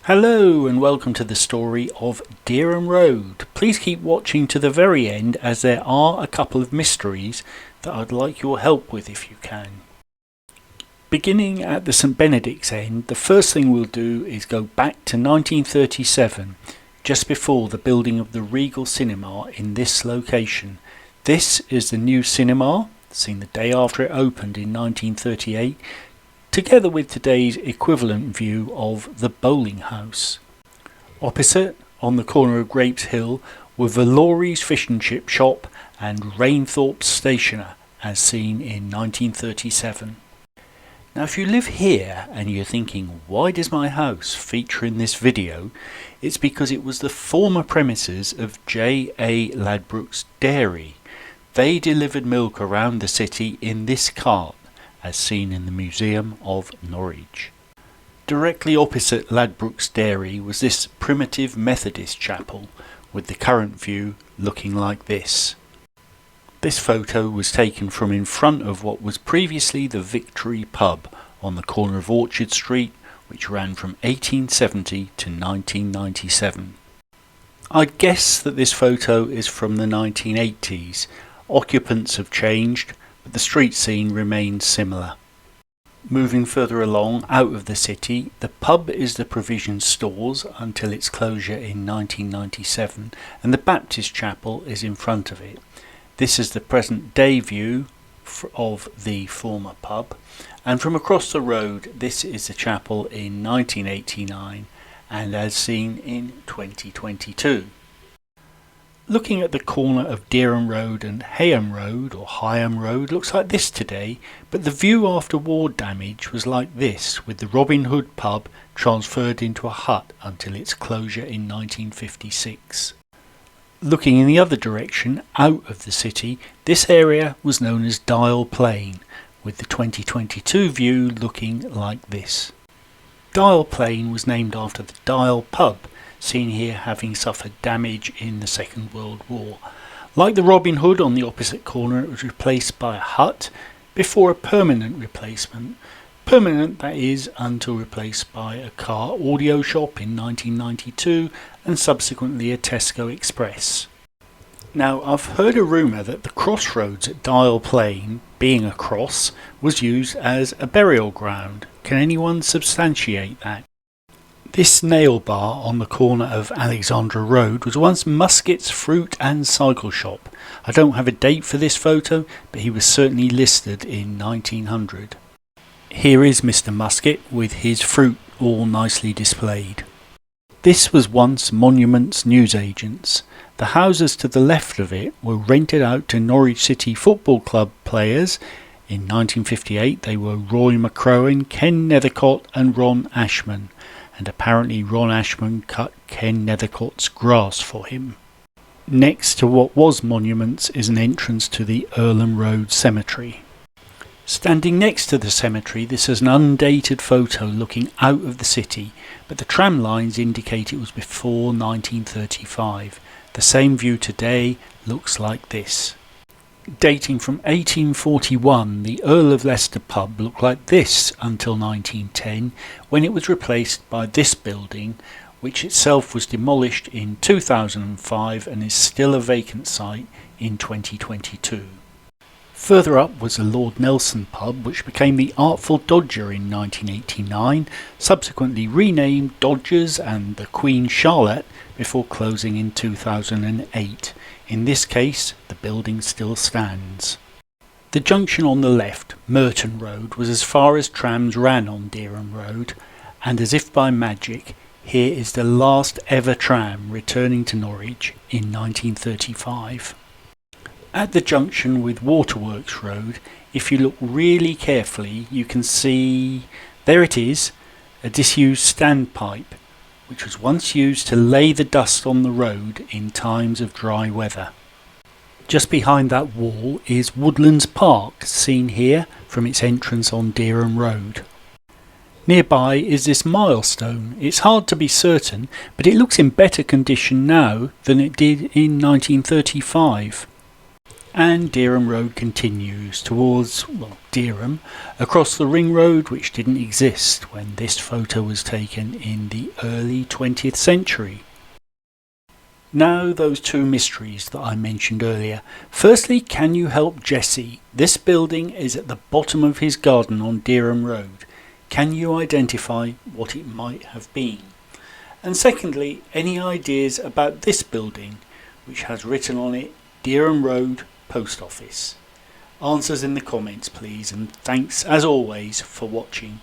Hello and welcome to the story of Dereham Road. Please keep watching to the very end as there are a couple of mysteries that I'd like your help with if you can. Beginning at the St Benedict's end, the first thing we'll do is go back to 1937, just before the building of the Regal Cinema in this location. This is the new cinema, seen the day after it opened in 1938, together with today's equivalent view of the bowling house. Opposite, on the corner of Grapes Hill, were Valori's fish and chip shop and Rainthorpe's stationer, as seen in 1937. Now if you live here and you're thinking, why does my house feature in this video? It's because it was the former premises of J.A. Ladbrokes Dairy. They delivered milk around the city in this cart, as seen in the Museum of Norwich. Directly opposite Ladbrokes Dairy was this primitive Methodist chapel, with the current view looking like this. This photo was taken from in front of what was previously the Victory Pub on the corner of Orchard Street, which ran from 1870 to 1997. I'd guess that this photo is from the 1980s. Occupants have changed, but the street scene remains similar. Moving further along out of the city, the pub is the provision stores until its closure in 1997, and the Baptist chapel is in front of it. This is the present day view of the former pub, and from across the road this is the chapel in 1989 and as seen in 2022. Looking at the corner of Dereham Road and Hayham Road, or Higham Road, looks like this today, but the view after war damage was like this, with the Robin Hood pub transferred into a hut until its closure in 1956. Looking in the other direction, out of the city, this area was known as Dial Plain, with the 2022 view looking like this. Dial Plain was named after the Dial pub, seen here having suffered damage in the Second World War. Like the Robin Hood on the opposite corner, it was replaced by a hut before a permanent replacement. Permanent, that is, until replaced by a car audio shop in 1992 and subsequently a Tesco Express. Now, I've heard a rumour that the crossroads at Dial Plain, being a cross, was used as a burial ground. Can anyone substantiate that? This nail bar on the corner of Alexandra Road was once Muskett's fruit and cycle shop. I don't have a date for this photo, but he was certainly listed in 1900. Here is Mr. Muskett with his fruit all nicely displayed. This was once Monument's newsagents. The houses to the left of it were rented out to Norwich City Football Club players. In 1958 they were Roy McCrowan, Ken Nethercott and Ron Ashman. And apparently Ron Ashman cut Ken Nethercott's grass for him. Next to what was Monuments is an entrance to the Earlham Road Cemetery. Standing next to the cemetery, this is an undated photo looking out of the city, but the tram lines indicate it was before 1935. The same view today looks like this. Dating from 1841, the Earl of Leicester Pub looked like this until 1910, when it was replaced by this building, which itself was demolished in 2005 and is still a vacant site in 2022. Further up was the Lord Nelson Pub, which became the Artful Dodger in 1989, subsequently renamed Dodgers and the Queen Charlotte before closing in 2008. In this case, the building still stands. The junction on the left, Merton Road, was as far as trams ran on Dereham Road, and as if by magic, here is the last ever tram returning to Norwich in 1935. At the junction with Waterworks Road, if you look really carefully, you can see, there it is, a disused standpipe, which was once used to lay the dust on the road in times of dry weather. Just behind that wall is Woodlands Park, seen here from its entrance on Dereham Road. Nearby is this milestone. It's hard to be certain, but it looks in better condition now than it did in 1935. And Dereham Road continues towards, well, Dereham, across the ring road which didn't exist when this photo was taken in the early 20th century. Now those two mysteries that I mentioned earlier. Firstly, can you help Jesse? This building is at the bottom of his garden on Dereham Road. Can you identify what it might have been? And secondly, any ideas about this building which has written on it Dereham Road Post Office? Answers in the comments please, and thanks as always for watching.